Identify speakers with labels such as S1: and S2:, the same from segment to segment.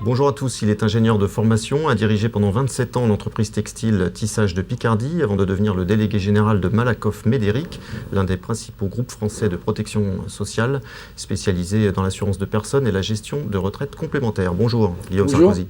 S1: Bonjour à tous, il est ingénieur de formation, a dirigé pendant 27 ans l'entreprise textile Tissage de Picardie, avant de devenir le délégué général de Malakoff Médéric, l'un des principaux groupes français de protection sociale, spécialisé dans l'assurance de personnes et la gestion de retraites complémentaires. Bonjour, Guillaume Sarkozy.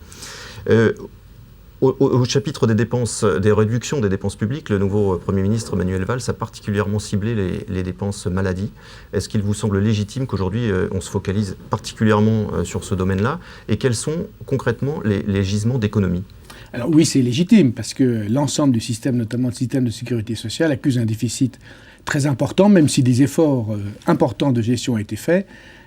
S1: Au chapitre des dépenses, des réductions des dépenses publiques, le nouveau Premier ministre Manuel Valls a particulièrement ciblé les dépenses maladie. Est-ce qu'il vous semble légitime qu'aujourd'hui on se focalise particulièrement sur ce domaine-là? Et quels sont concrètement les gisements d'économie?
S2: Alors oui, c'est légitime, parce que l'ensemble du système, notamment le système de sécurité sociale, accuse un déficit très important, même si des efforts importants de gestion ont été faits.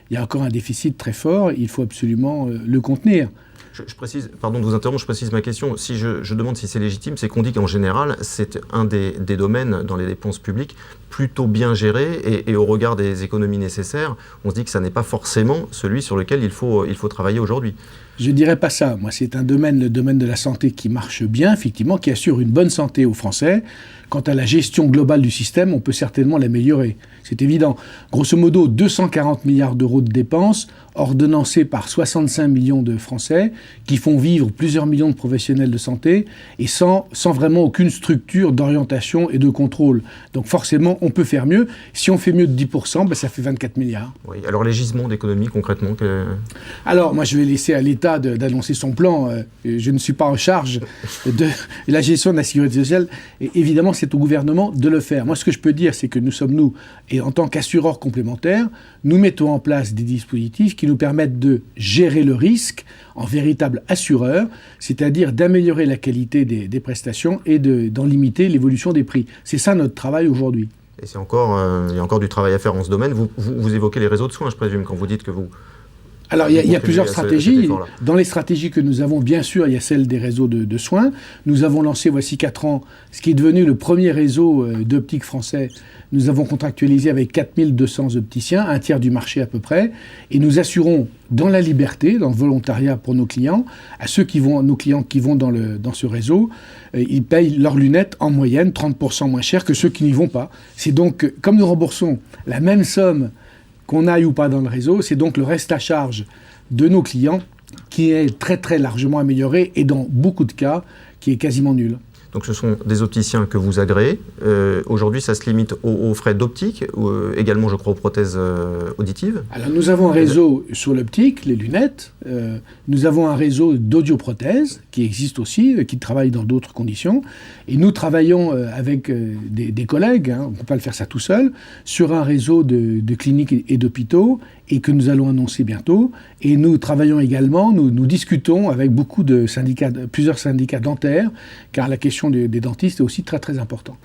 S2: Il y a encore un déficit très fort, il faut absolument le contenir.
S1: Je précise, pardon de vous interrompre, je précise ma question. Si je demande si c'est légitime, c'est qu'on dit qu'en général, c'est un des domaines dans les dépenses publiques plutôt bien géré et au regard des économies nécessaires, on se dit que ça n'est pas forcément celui sur lequel il faut travailler aujourd'hui.
S2: Je ne dirais pas ça. Moi, c'est un domaine, le domaine de la santé, qui marche bien, effectivement, qui assure une bonne santé aux Français. Quant à la gestion globale du système, on peut certainement l'améliorer. C'est évident. Grosso modo, 240 milliards d'euros de dépenses, ordonnancées par 65 millions de Français, qui font vivre plusieurs millions de professionnels de santé, et sans vraiment aucune structure d'orientation et de contrôle. Donc forcément, on peut faire mieux. Si on fait mieux de 10%, ben, ça fait 24 milliards.
S1: Oui, alors les gisements d'économie, concrètement
S2: Alors, moi, je vais laisser à l'État d'annoncer son plan. Je ne suis pas en charge de la gestion de la sécurité sociale. Et évidemment, c'est au gouvernement de le faire. Moi, ce que je peux dire, c'est que nous, et en tant qu'assureurs complémentaires, nous mettons en place des dispositifs qui nous permettent de gérer le risque en véritable assureur, c'est-à-dire d'améliorer la qualité des prestations et d'en limiter l'évolution des prix. C'est ça notre travail aujourd'hui.
S1: Et il y a encore du travail à faire en ce domaine. Vous évoquez les réseaux de soins, je présume, quand vous dites que vous...
S2: Alors, il y a plusieurs stratégies. Dans les stratégies que nous avons, bien sûr, il y a celle des réseaux de soins. Nous avons lancé, voici 4 ans, ce qui est devenu le premier réseau d'optique français. Nous avons contractualisé avec 4200 opticiens, un tiers du marché à peu près, et nous assurons dans la liberté, dans le volontariat pour nos clients, nos clients qui vont dans ce réseau, ils payent leurs lunettes en moyenne 30% moins cher que ceux qui n'y vont pas. C'est donc, comme nous remboursons la même somme qu'on aille ou pas dans le réseau, c'est donc le reste à charge de nos clients qui est très très largement amélioré et dans beaucoup de cas qui est quasiment nul.
S1: Donc ce sont des opticiens que vous agréez. Aujourd'hui, ça se limite aux frais d'optique, également, je crois, aux prothèses auditives.
S2: Alors nous avons un réseau sur l'optique, les lunettes. Nous avons un réseau d'audioprothèses qui existe aussi, qui travaille dans d'autres conditions. Et nous travaillons avec des collègues, on ne peut pas le faire ça tout seul, sur un réseau de cliniques et d'hôpitaux, et que nous allons annoncer bientôt. Et nous travaillons également, nous discutons avec beaucoup de syndicats, plusieurs syndicats dentaires, car la question des dentistes est aussi très très importante.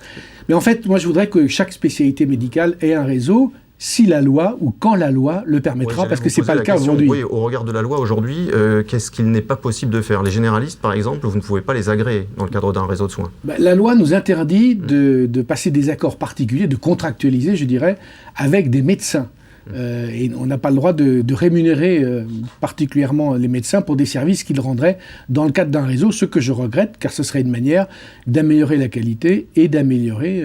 S2: Mais en fait, moi je voudrais que chaque spécialité médicale ait un réseau, si la loi ou quand la loi le permettra, parce que ce n'est pas le cas aujourd'hui.
S1: Oui, au regard de la loi aujourd'hui, qu'est-ce qu'il n'est pas possible de faire? Les généralistes, par exemple, vous ne pouvez pas les agréer dans le cadre d'un réseau de soins.
S2: La loi nous interdit de passer des accords particuliers, de contractualiser, je dirais, avec des médecins. Et on n'a pas le droit de rémunérer particulièrement les médecins pour des services qu'ils rendraient dans le cadre d'un réseau, ce que je regrette, car ce serait une manière d'améliorer la qualité et d'améliorer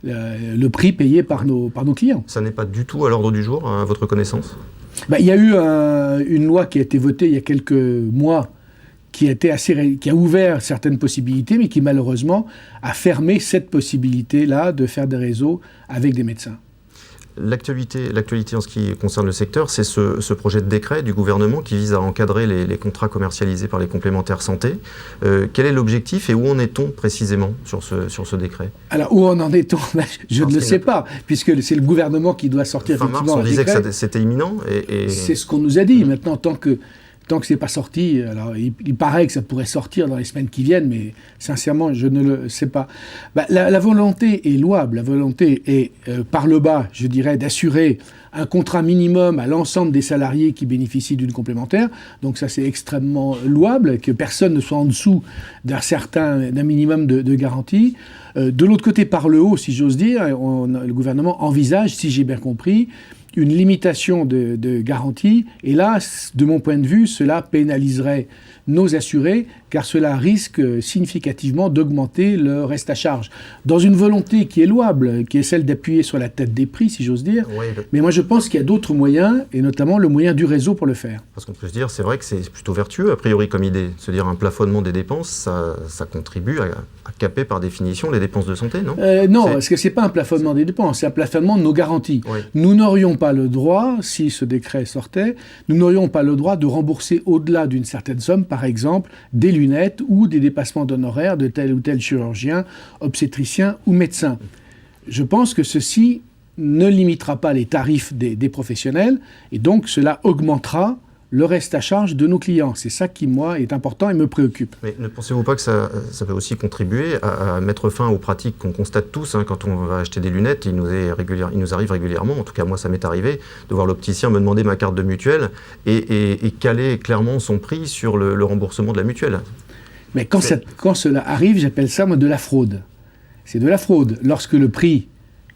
S2: le prix payé par nos clients.
S1: Ça n'est pas du tout à l'ordre du jour, à votre connaissance?
S2: Il y a eu une loi qui a été votée il y a quelques mois qui a ouvert certaines possibilités, mais qui malheureusement a fermé cette possibilité-là de faire des réseaux avec des médecins.
S1: L'actualité en ce qui concerne le secteur, c'est ce projet de décret du gouvernement qui vise à encadrer les contrats commercialisés par les complémentaires santé. Quel est l'objectif et où en est-on précisément sur ce décret?
S2: Alors, où en est-on? Je ne le sais pas, puisque c'est le gouvernement qui doit sortir
S1: fin mars, on disait que c'était imminent.
S2: C'est ce qu'on nous a dit. Maintenant, tant que ce n'est pas sorti, alors il paraît que ça pourrait sortir dans les semaines qui viennent, mais sincèrement, je ne le sais pas. La volonté est louable. La volonté est, par le bas, je dirais, d'assurer un contrat minimum à l'ensemble des salariés qui bénéficient d'une complémentaire. Donc ça, c'est extrêmement louable, que personne ne soit en dessous d'un minimum de garantie. De l'autre côté, par le haut, si j'ose dire, le gouvernement envisage, si j'ai bien compris, une limitation de garantie. Et là, de mon point de vue, cela pénaliserait nos assurés, car cela risque significativement d'augmenter le reste à charge. Dans une volonté qui est louable, qui est celle d'appuyer sur la tête des prix, si j'ose dire, oui, mais moi je pense qu'il y a d'autres moyens, et notamment le moyen du réseau pour le faire.
S1: Parce qu'on peut se dire, c'est vrai que c'est plutôt vertueux, a priori, comme idée. Se dire un plafonnement des dépenses, ça contribue à caper par définition les dépenses de santé, non?
S2: Non, parce que ce n'est pas un plafonnement des dépenses, c'est un plafonnement de nos garanties. Oui. Nous n'aurions pas le droit, si ce décret sortait, nous n'aurions pas le droit de rembourser au-delà d'une certaine somme, par exemple, des lunettes ou des dépassements d'honoraires de tel ou tel chirurgien, obstétricien ou médecin. Je pense que ceci ne limitera pas les tarifs des professionnels, et donc cela augmentera le reste à charge de nos clients. C'est ça qui, moi, est important et me préoccupe.
S1: Mais ne pensez-vous pas que ça peut aussi contribuer à mettre fin aux pratiques qu'on constate tous, hein, quand on va acheter des lunettes, il nous arrive régulièrement, en tout cas moi ça m'est arrivé, de voir l'opticien me demander ma carte de mutuelle et caler clairement son prix sur le remboursement de la mutuelle.
S2: Mais quand cela arrive, j'appelle ça moi de la fraude. C'est de la fraude. Lorsque le prix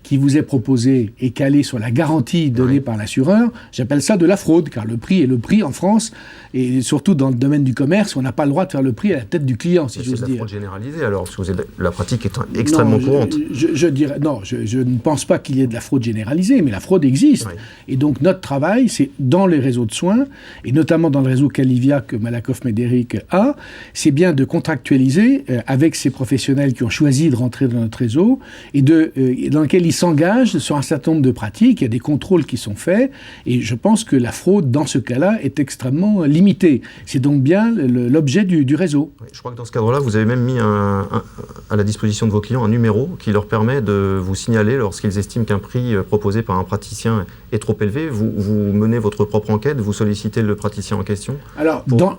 S2: qui vous est proposé est calé sur la garantie donnée par l'assureur, j'appelle ça de la fraude, car le prix est le prix en France, et surtout dans le domaine du commerce, on n'a pas le droit de faire le prix à la tête du client, si j'ose dire.
S1: C'est de la fraude généralisée alors, parce que la pratique est extrêmement courante.
S2: Je ne pense pas qu'il y ait de la fraude généralisée, mais la fraude existe. Oui. Et donc notre travail, c'est dans les réseaux de soins, et notamment dans le réseau Calivia que Malakoff Médéric a, c'est bien de contractualiser avec ces professionnels qui ont choisi de rentrer dans notre réseau, et dans lequel ils s'engagent sur un certain nombre de pratiques, il y a des contrôles qui sont faits, et je pense que la fraude, dans ce cas-là, est extrêmement limitée. C'est donc bien l'objet du réseau.
S1: Oui, je crois que dans ce cadre-là, vous avez même mis à la disposition de vos clients un numéro qui leur permet de vous signaler lorsqu'ils estiment qu'un prix proposé par un praticien est trop élevé. Vous menez votre propre enquête, vous sollicitez le praticien en question.
S2: Alors, dans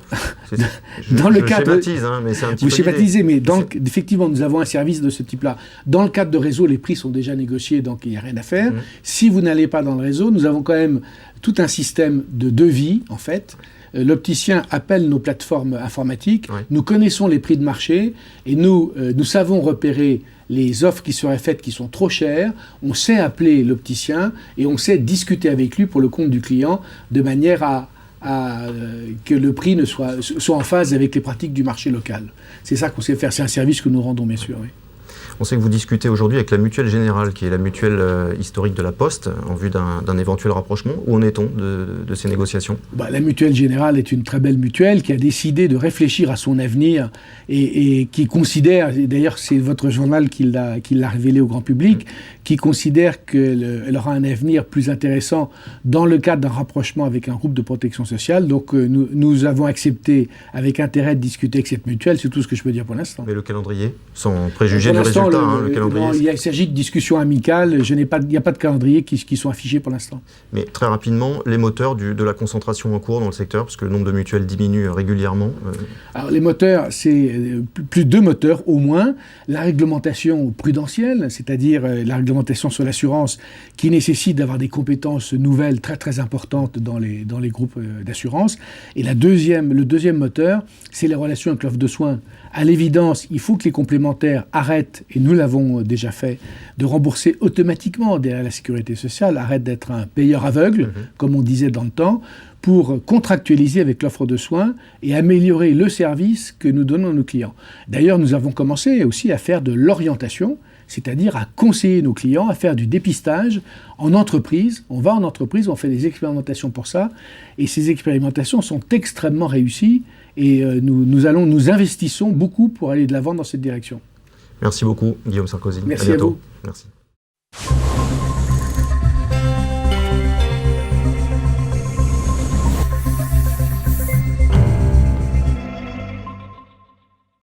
S2: le cadre...
S1: schématise, hein, mais c'est un petit peu
S2: schématisez, mais effectivement, nous avons un service de ce type-là. Dans le cadre de réseau, les prix sont déjà négociés, donc il n'y a rien à faire. Si vous n'allez pas dans le réseau, nous avons quand même tout un système de devis, en fait. L'opticien appelle nos plateformes informatiques, nous connaissons les prix de marché, et nous savons repérer les offres qui seraient faites qui sont trop chères, on sait appeler l'opticien, et on sait discuter avec lui pour le compte du client, de manière à que le prix soit en phase avec les pratiques du marché local. C'est ça qu'on sait faire, c'est un service que nous rendons, bien sûr. Oui.
S1: On sait que vous discutez aujourd'hui avec la Mutuelle Générale, qui est la mutuelle historique de la Poste, en vue d'un éventuel rapprochement. Où en est-on de ces négociations ?
S2: La Mutuelle Générale est une très belle mutuelle qui a décidé de réfléchir à son avenir et qui considère, et d'ailleurs c'est votre journal qui l'a révélé au grand public, qui considère qu'elle aura un avenir plus intéressant dans le cadre d'un rapprochement avec un groupe de protection sociale. Donc nous avons accepté avec intérêt de discuter avec cette mutuelle, c'est tout ce que je peux dire pour l'instant.
S1: Mais le calendrier, sans préjuger du résultat, le calendrier...
S2: Il s'agit de discussions amicales, il n'y a pas de calendrier qui sont affichés pour l'instant.
S1: Mais très rapidement, les moteurs de la concentration en cours dans le secteur, parce que le nombre de mutuelles diminue régulièrement.
S2: Alors les moteurs, c'est plus de 2 moteurs au moins. La réglementation prudentielle, c'est-à-dire la réglementation sur l'assurance, qui nécessite d'avoir des compétences nouvelles très très importantes dans les groupes d'assurance. Et le deuxième moteur, c'est les relations avec l'offre de soins. À l'évidence, il faut que les complémentaires arrêtent, et nous l'avons déjà fait, de rembourser automatiquement derrière la sécurité sociale, arrêtent d'être un payeur aveugle, comme on disait dans le temps, pour contractualiser avec l'offre de soins et améliorer le service que nous donnons à nos clients. D'ailleurs, nous avons commencé aussi à faire de l'orientation, c'est-à-dire à conseiller nos clients, à faire du dépistage en entreprise. On va en entreprise, on fait des expérimentations pour ça, et ces expérimentations sont extrêmement réussies, et nous investissons beaucoup pour aller de l'avant dans cette direction.
S1: Merci beaucoup, Guillaume Sarkozy.
S2: Merci
S1: à bientôt.
S2: À vous.
S1: Merci.